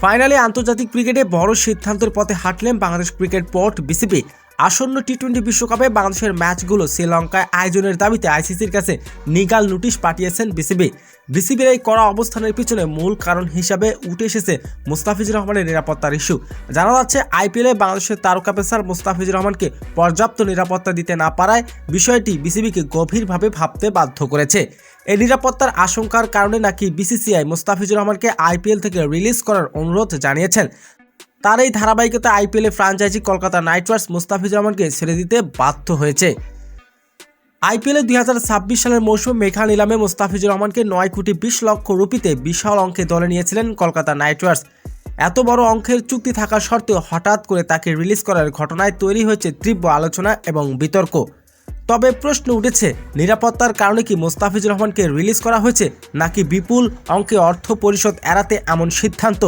ফাইনালে আন্তর্জাতিক ক্রিকেটে বড় সিদ্ধান্তের পথে হাঁটলেন বাংলাদেশ ক্রিকেট বোর্ড বিসিবি। আসন্ন টি-20 বিশ্বকাপে বাংলাদেশের ম্যাচগুলো শ্রীলঙ্কায় আয়োজনের দাবিতে আইসিসির কাছে লিগ্যাল নোটিশ পাঠিয়েছেন বিসিবি। বিসিবির এই কড়া অবস্থানের পিছনে মূল কারণ হিসাবে উঠে এসেছে মুস্তাফিজুর রহমানের নিরাপত্তার ইস্যু। জানা যাচ্ছে আইপিএলে বাংলাদেশের তারকা পেসার মুস্তাফিজুর রহমানকে পর্যাপ্ত নিরাপত্তা দিতে না পারায় বিষয়টি বিসিবিকে গভীরভাবে ভাবতে বাধ্য করেছে। এই নিরাপত্তার আশঙ্কার কারণে নাকি বিসিসিআই মুস্তাফিজুর রহমানকে আইপিএল থেকে রিলিজ করার অনুরোধ জানিয়েছেন। তার এই ধারাবাহিকতা আইপিএলে franchise Kolkata night Riders Mustafizur রহমানকে ছেড়ে দিতে বাধ্য হয়েছে। আইপিএলে 2026 সালের মৌসুমে মেঘা নিলামে মুস্তাফিজুর রহমানকে 9 কোটি 20 লক্ষ রুপিতে বিশাল অঙ্কে দলে নিয়েছিলেন কলকাতা নাইট রাইডার্স। এত বড় অঙ্কের চুক্তি থাকা সত্ত্বেও হঠাৎ করে তাকে রিলিজ করার ঘটনায় তৈরি হয়েছে তীব্র আলোচনা এবং বিতর্ক। তবে প্রশ্ন উঠেছে, নিরাপত্তার কারণে কি মুস্তাফিজুর রহমানকে রিলিজ করা হয়েছে, নাকি বিপুল অঙ্কে অর্থ পরিশোধ এড়াতে এমন সিদ্ধান্ত?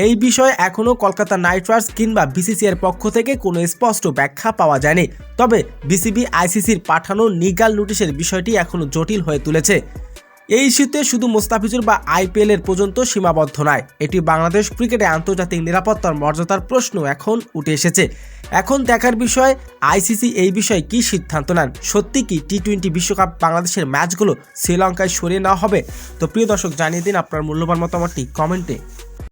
এই বিষয়ে এখনও কলকাতা নাইট রাইডার্স কিংবা বিসিসিআইয়ের পক্ষ থেকে কোনো স্পষ্ট ব্যাখ্যা পাওয়া যায়নি। তবে বিসিবি আইসিসির পাঠানো লিগ্যাল নোটিশের বিষয়টি এখনও জটিল হয়ে তুলেছে। এই ইস্যুতে শুধু মুস্তাফিজুর বা আইপিএলের পর্যন্ত সীমাবদ্ধ নয়, এটি বাংলাদেশ ক্রিকেটে আন্তর্জাতিক নিরাপত্তার মর্যাদার প্রশ্ন এখন উঠে এসেছে। এখন দেখার বিষয় আইসিসি এই বিষয়ে কী সিদ্ধান্ত নেন। সত্যি কি টি-20 বিশ্বকাপ বাংলাদেশের ম্যাচগুলো শ্রীলঙ্কায় সরিয়ে নেওয়া হবে? তো প্রিয় দর্শক, জানিয়ে দিন আপনার মূল্যবান মতামতটি কমেন্টে।